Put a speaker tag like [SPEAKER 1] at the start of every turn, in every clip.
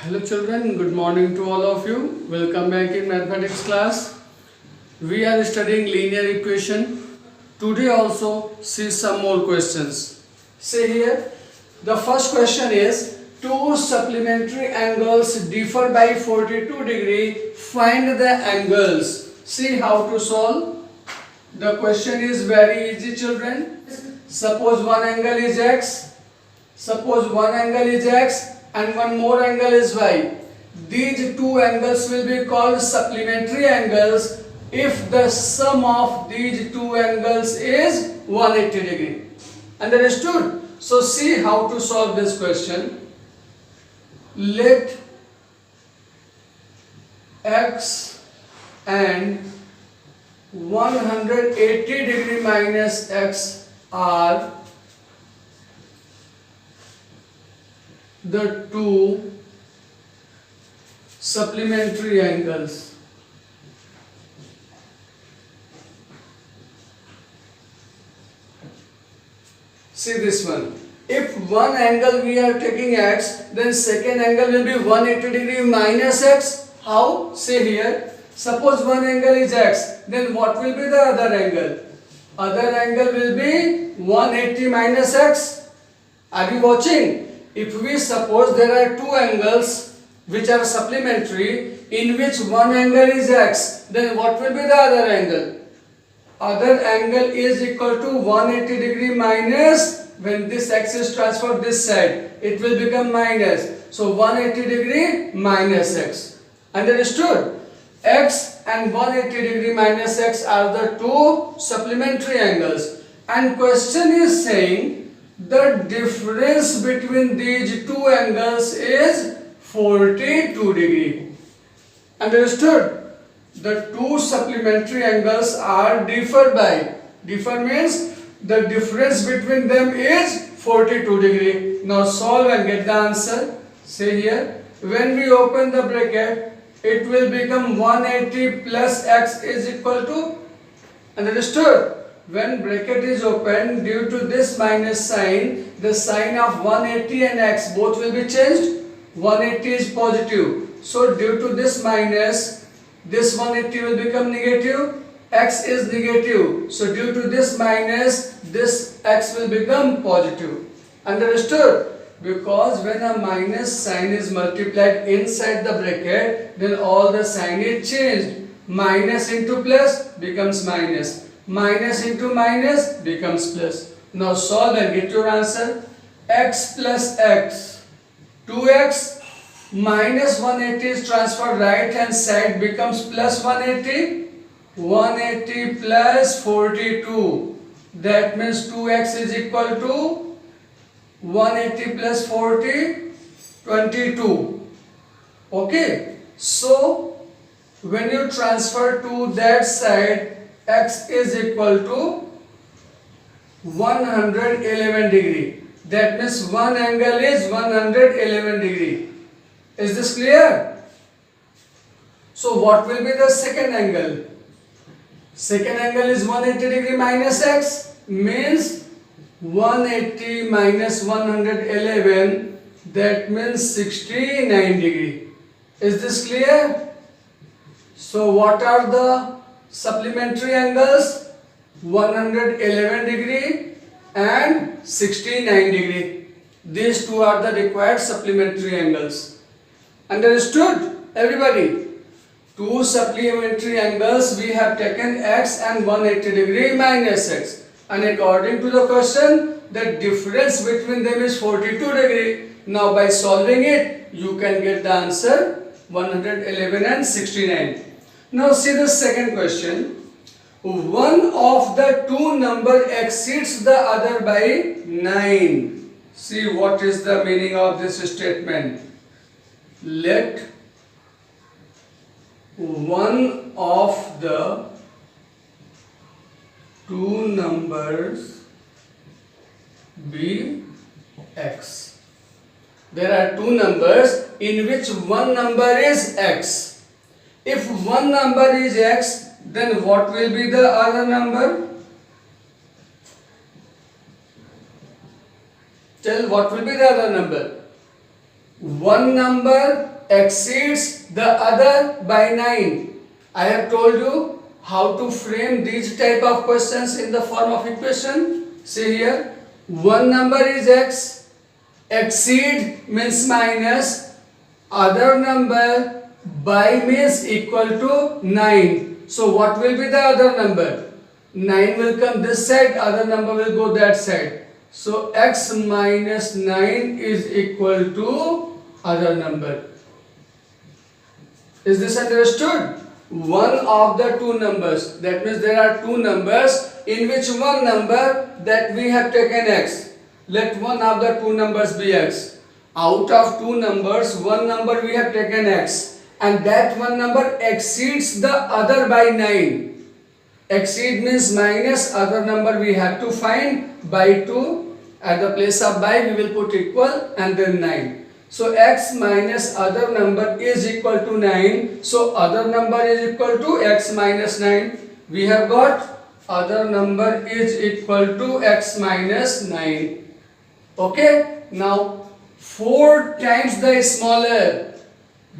[SPEAKER 1] Hello children, good morning to all of you. Welcome back in mathematics class. We are studying linear equation. Today also see some more questions. See here, the first question is two supplementary angles differ by 42 degree. Find the angles. See how to solve. The question is very easy children. Suppose one angle is x. Suppose one angle is x and one more angle is y. These two angles will be called supplementary angles if the sum of these two angles is 180 degree. Understood? So see how to solve this question. Let x and 180 degree minus x are the two supplementary angles. See this one. If one angle we are taking x, then second angle will be 180 degree minus x. How? See here. Suppose one angle is x, then what will be the other angle? Other angle will be 180 minus x. Are you watching? If we suppose there are two angles which are supplementary, in which one angle is x, then what will be the other angle? Other angle is equal to 180 degree minus, when this x is transferred this side, it will become minus. So 180 degree minus x. Understood? X and 180 degree minus x are the two supplementary angles. And question is saying, the difference between these two angles is 42 degree. Understood? The two supplementary angles are differ by. Differ means the difference between them is 42 degree. Now solve and get the answer. Say here, when we open the bracket, it will become 180 plus x is equal to. Understood? When bracket is open, due to this minus sign, the sign of 180 and x both will be changed. 180 is positive. So due to this minus, this 180 will become negative. X is negative. So due to this minus, this x will become positive. Understood? Because when a minus sign is multiplied inside the bracket, then all the sign is changed. Minus into plus becomes minus. Minus into minus becomes plus. Now solve and get your answer. X plus x. 2x minus 180 is transferred right hand side, becomes plus 180. 180 plus 42. That means 2x is equal to 180 plus 40, 22. Okay. So when you transfer to that side, x is equal to 111 degree. That means one angle is 111 degree. Is this clear? So what will be the second angle? Second angle is 180 degree minus x, means 180 minus 111, that means 69 degree. Is this clear? So what are the supplementary angles? 111 degree and 69 degree. These two are the required supplementary angles. Understood everybody? Two supplementary angles we have taken x and 180 degree minus x, and according to the question the difference between them is 42 degree. Now by solving it you can get the answer 111 and 69. Now see the second question. One of the two number exceeds the other by 9. See what is the meaning of this statement. Let one of the two numbers be x. There are two numbers in which one number is x. If one number is x, then what will be the other number? Tell what will be the other number. One number exceeds the other by 9. I have told you how to frame these type of questions in the form of equation. See here, one number is x, exceed means minus, other number by means equal to 9. So what will be the other number? 9 will come this side, other number will go that side. So x minus 9 is equal to other number. Is this understood? One of the two numbers, that means there are two numbers in which one number that we have taken x. Let one of the two numbers be x. Out of two numbers, one number we have taken x, and that one number exceeds the other by 9. Exceed means minus, other number we have to find by 2. At the place of by we will put equal and then 9. So x minus other number is equal to 9. So other number is equal to x minus 9. We have got other number is equal to x minus 9. Okay. Now 4 times the smaller.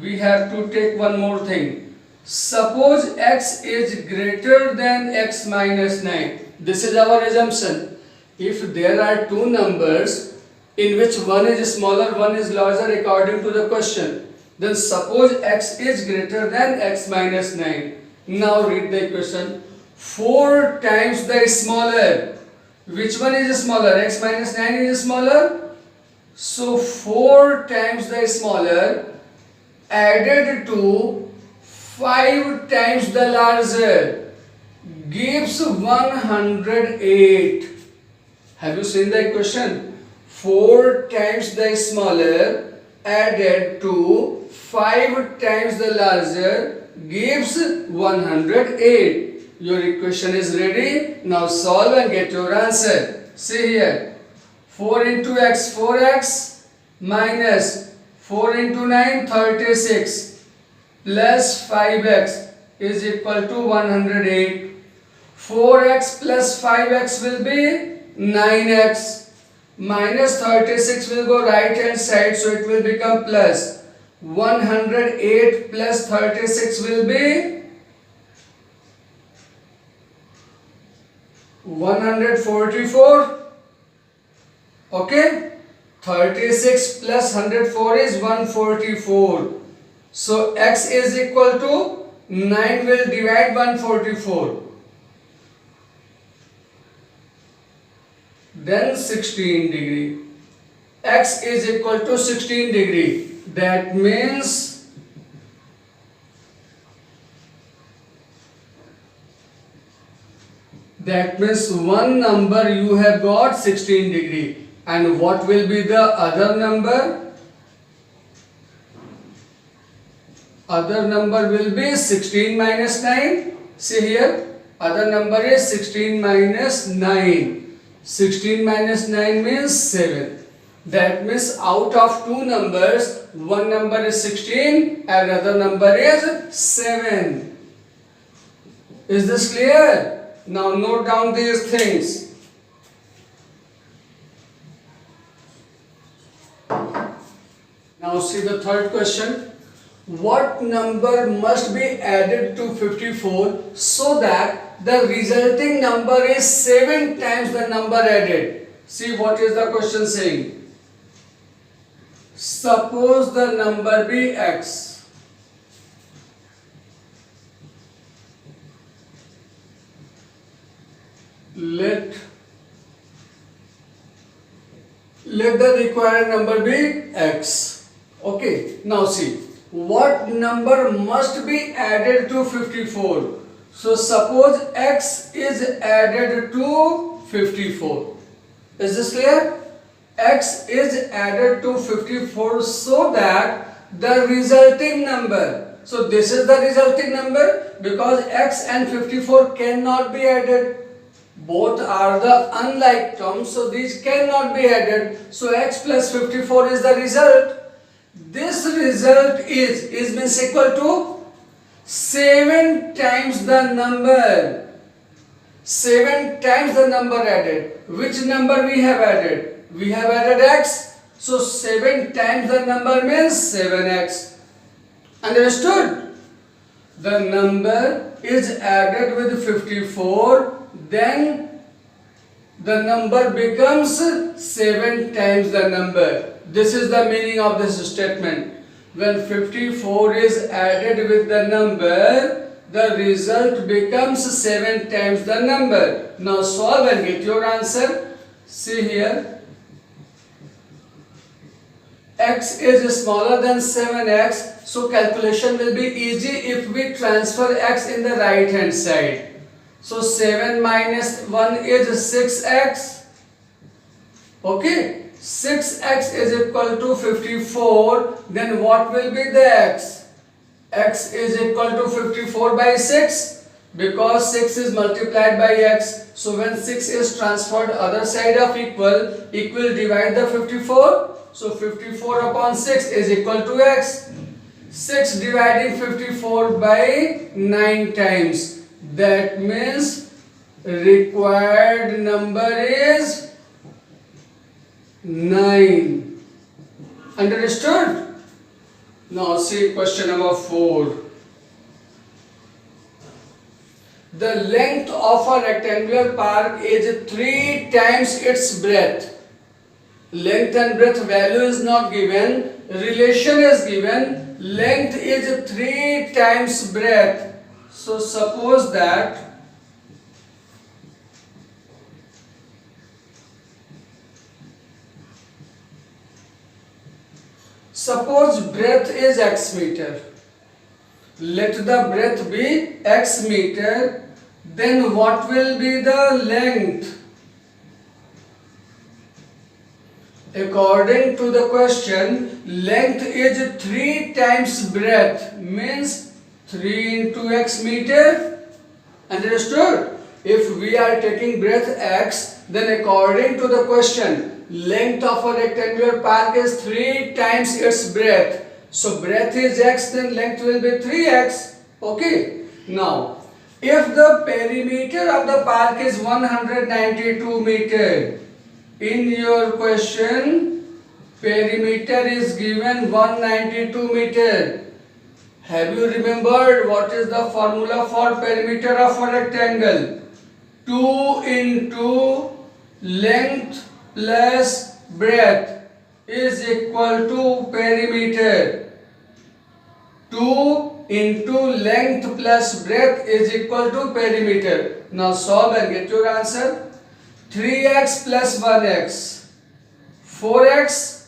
[SPEAKER 1] We have to take one more thing. Suppose x is greater than x minus 9. This is our assumption. If there are two numbers in which one is smaller, one is larger according to the question, then suppose x is greater than x minus 9. Now read the equation. 4 times the smaller. Which one is smaller? X minus 9 is smaller. So 4 times the smaller added to 5 times the larger gives 108. Have you seen the equation? 4 times the smaller added to 5 times the larger gives 108. Your equation is ready. Now solve and get your answer. See here. 4 into x, 4x minus 4 into 9, 36 plus 5x is equal to 108. 4x plus 5x will be 9x. Minus 36 will go right hand side, so it will become plus. 108 plus 36 will be 144. Okay. 36 plus 104 is 144. So x is equal to 9 will divide 144. Then 16 degree. X is equal to 16 degree. That means one number you have got 16 degree. And what will be the other number? Other number will be 16 minus 9. See here. Other number is 16 minus 9. 16 minus 9 means 7. That means out of two numbers, one number is 16 and other number is 7. Is this clear? Now note down these things. Now see the third question. What number must be added to 54 so that the resulting number is 7 times the number added? See what is the question saying. Suppose the number be x. Let the required number be x. Okay, now see. What number must be added to 54? So suppose x is added to 54. Is this clear? X is added to 54 so that the resulting number. So this is the resulting number because x and 54 cannot be added. Both are the unlike terms, so these cannot be added. So x plus 54 is the result. This result is means equal to 7 times the number. 7 times the number added. Which number we have added? We have added x. So 7 times the number means 7x. Understood? The number is added with 54, then the number becomes 7 times the number. This is the meaning of this statement. When 54 is added with the number, the result becomes 7 times the number. Now solve and get your answer. See here. X is smaller than 7x, so calculation will be easy if we transfer x in the right hand side. So 7 minus 1 is 6x. Okay, 6x is equal to 54. Then what will be the x? X is equal to 54 by 6, because 6 is multiplied by x. So when 6 is transferred other side of equal, equal divide the 54. So 54 upon 6 is equal to x. 6 dividing 54 by 9 times. That means required number is 9. Understood? Now see question number 4. The length of a rectangular park is 3 times its breadth. Length and breadth value is not given, relation is given. Length is 3 times breadth. So suppose that breadth is x meter. Let the breadth be x meter. Then what will be the length? According to the question, length is 3 times breadth, means 3 into x meter. Understood? If we are taking breadth x, then according to the question, length of a rectangular park is 3 times its breadth. So breadth is x, then length will be 3x. Okay. Now, if the perimeter of the park is 192 meter, in your question, perimeter is given 192 meter. Have you remembered what is the formula for perimeter of a rectangle? 2 into length plus breadth is equal to perimeter. 2 into length plus breadth is equal to perimeter. Now solve and get your answer. 3x plus 1x, 4x,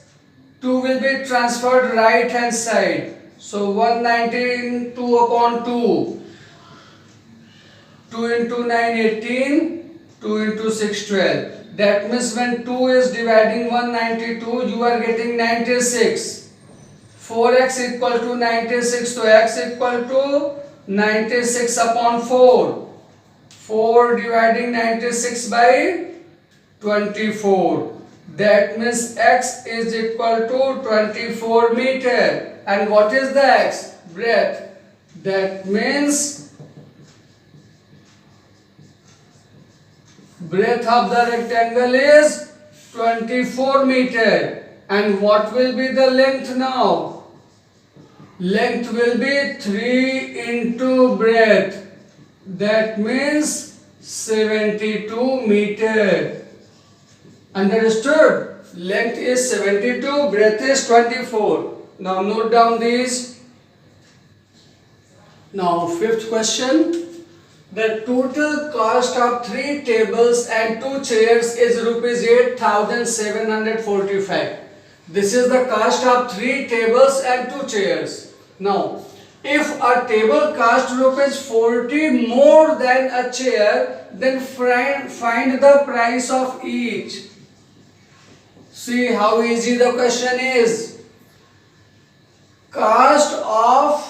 [SPEAKER 1] 2 will be transferred right hand side. So 192 upon 2, 2 into 9, 18, 2 into 6, 12. That means when 2 is dividing 192, you are getting 96. 4x equal to 96, so x equal to 96 upon 4. 4 dividing 96 by 24. That means x is equal to 24 meter. And what is the x? Breadth. That means breadth of the rectangle is 24 meter. And what will be the length now? Length will be 3 into breadth. That means 72 meter. Understood? Length is 72, breadth is 24. Now note down these. Now fifth question. The total cost of 3 tables and 2 chairs is rupees 8,745. This is the cost of 3 tables and 2 chairs. Now, if a table costs rupees 40 more than a chair, then find the price of each. See how easy the question is. Cost of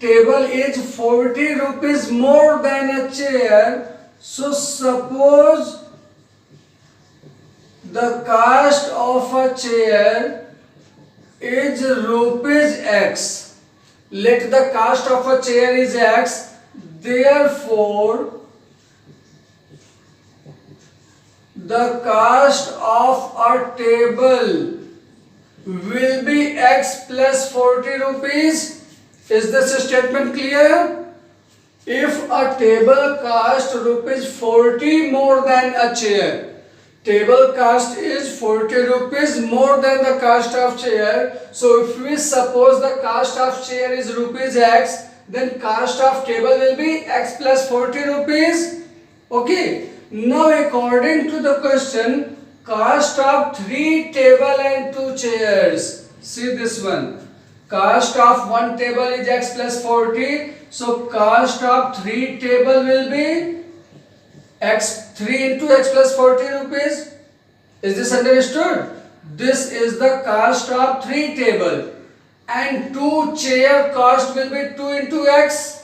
[SPEAKER 1] table is 40 rupees more than a chair. So suppose the cost of a chair is rupees x. Let the cost of a chair is x. Therefore, the cost of a table will be x plus 40 rupees. Is this statement clear? If a table cost rupees 40 more than a chair, table cost is 40 rupees more than the cost of chair. So if we suppose the cost of chair is rupees x, then cost of table will be x plus 40 rupees. Okay. Now according to the question, cost of 3 table and 2 chairs. See this one. Cost of 1 table is x plus 40. So cost of 3 table will be x 3 into x plus 40 rupees. Is this understood? This is the cost of 3 table, and 2 chair cost will be 2 into x.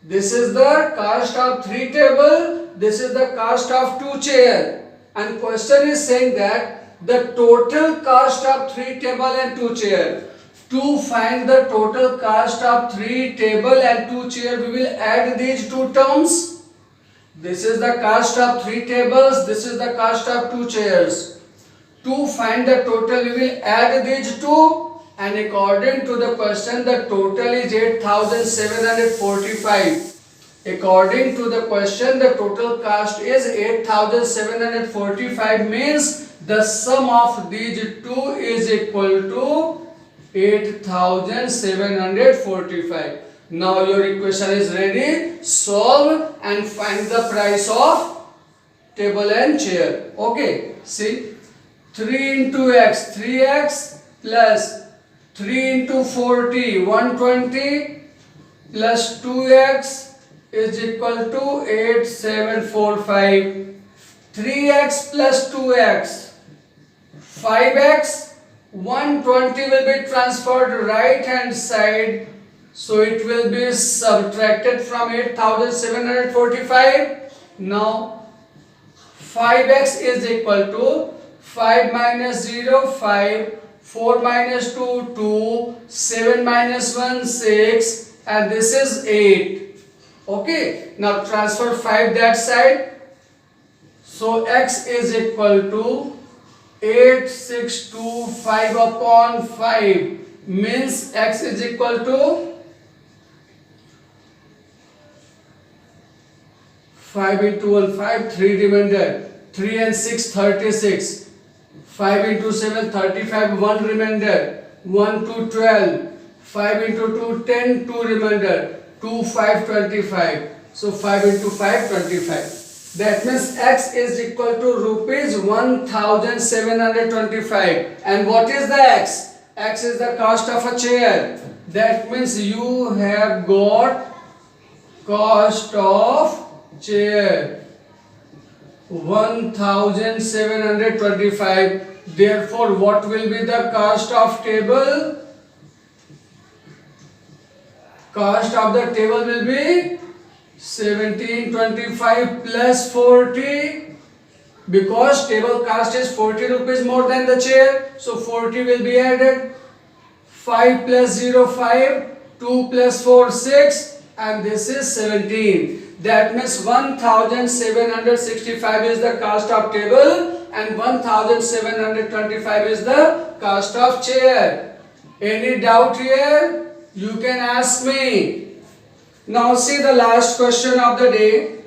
[SPEAKER 1] This is the cost of 3 table. This is the cost of 2 chair. And question is saying that the total cost of 3 table and 2 chair. To find the total cost of 3 table and 2 chair, we will add these two terms. This is the cost of 3 tables, this is the cost of 2 chairs. To find the total, we will add these two, and according to the question, the total is 8,745. According to the question, the total cost is 8,745, means the sum of these two is equal to 8,745. Now your equation is ready. Solve and find the price of table and chair. Okay, see, 3 into x, 3x, plus 3 into 40, 120, plus 2x is equal to 8,745. 3x plus 2x, 5x, 120 will be transferred right hand side, so it will be subtracted from 8,745. Now 5x is equal to 5 minus 0, 5, 4 minus 2, 2, 7 minus 1, 6, and this is 8. Okay, now transfer 5 that side. So x is equal to 8625 upon 5, means x is equal to 5 into 1, 5, 3 remainder, 3 and 6, 36, 5 into 7, 35, 1 remainder, 1 to 12, 5 into 2, 10, 2 remainder, 2, 5, 25. So 5 into 5, 25. That means x is equal to rupees 1,725. And what is the x? X is the cost of a chair. That means you have got cost of chair 1,725. Therefore, what will be the cost of table? Cost of the table will be 1725 plus 40, because table cost is 40 rupees more than the chair, so 40 will be added. 5 plus 0, 5, 2 plus 4, 6, and this is 17. That means 1,765 is the cost of table and 1,725 is the cost of chair. Any doubt here? You can ask me. Now see the last question of the day.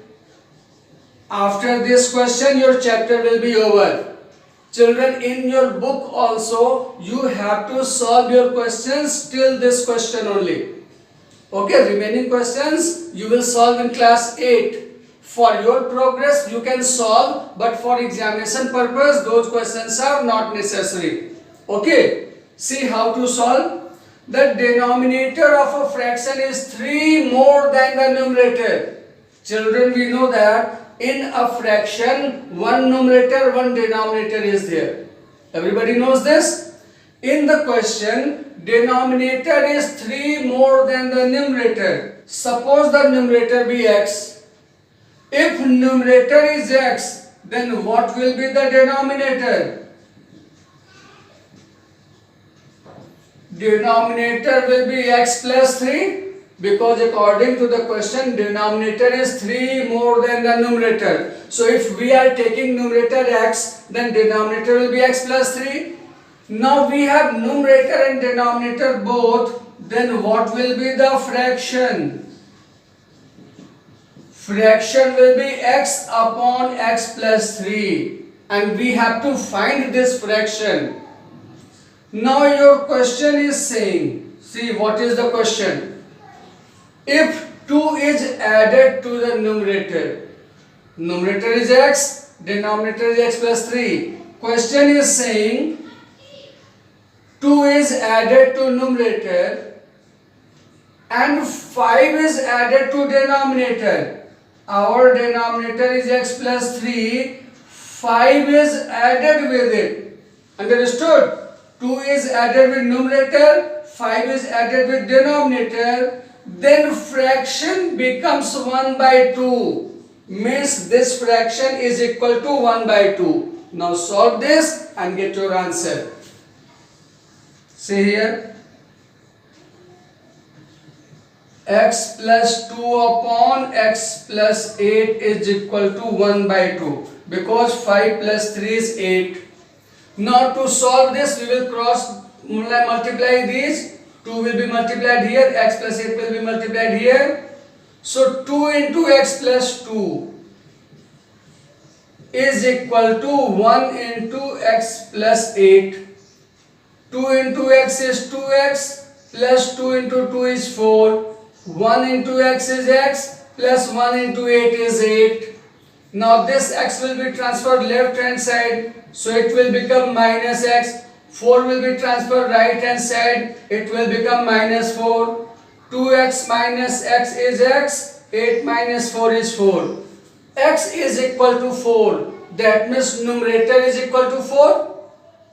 [SPEAKER 1] After this question, your chapter will be over. Children, in your book also, you have to solve your questions till this question only. Okay, remaining questions you will solve in class 8. For your progress, you can solve, but for examination purpose, those questions are not necessary. Okay, see how to solve. The denominator of a fraction is 3 more than the numerator. Children, we know that in a fraction, one numerator, one denominator is there. Everybody knows this? In the question, denominator is 3 more than the numerator. Suppose the numerator be x. If numerator is x, then what will be the denominator? Denominator will be x plus 3, because according to the question, denominator is 3 more than the numerator. So if we are taking numerator x, then denominator will be x plus 3. Now we have numerator and denominator both. Then what will be the fraction? Fraction will be x upon x plus 3. And we have to find this fraction. Now your question is saying, see what is the question? If 2 is added to the numerator is x, denominator is x plus 3. Question is saying 2 is added to numerator and 5 is added to denominator. Our denominator is x plus 3, 5 is added with it. Understood? 2 is added with numerator, 5 is added with denominator, then fraction becomes 1 by 2. Means this fraction is equal to 1 by 2. Now solve this and get your answer. See here, x plus 2 upon x plus 8 is equal to 1 by 2 because 5 plus 3 is 8. Now to solve this we will multiply these. 2 will be multiplied here, x plus 8 will be multiplied here. So 2 into x plus 2 is equal to 1 into x plus 8. 2 into x is 2x plus 2 into 2 is 4. 1 into x is x plus 1 into 8 is 8. Now this x will be transferred left hand side, so it will become minus x. 4 will be transferred right hand side, it will become minus 4. 2x minus x is x, 8 minus 4 is 4. X is equal to 4. That means numerator is equal to 4.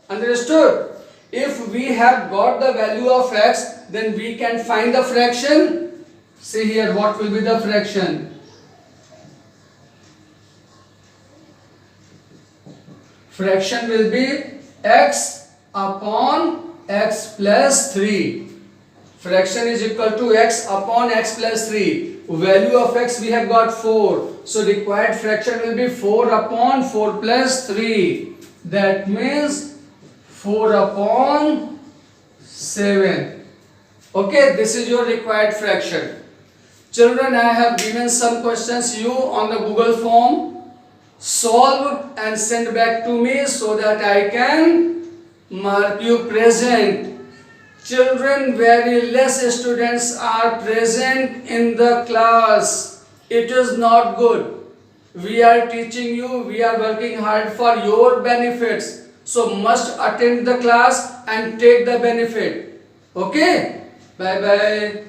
[SPEAKER 1] Understood? If we have got the value of x, then we can find the fraction. See here, what will be the fraction? Fraction will be x upon x plus 3. Fraction is equal to x upon x plus 3. Value of x we have got 4. So required fraction will be 4 upon 4 plus 3. That means 4 upon 7. Okay, this is your required fraction. Children, I have given some questions you on the Google form. Solve and send back to me so that I can mark you present. Children, very less students are present in the class. It is not good. We are teaching you, we are working hard for your benefits. So must attend the class and take the benefit. Okay? Bye bye.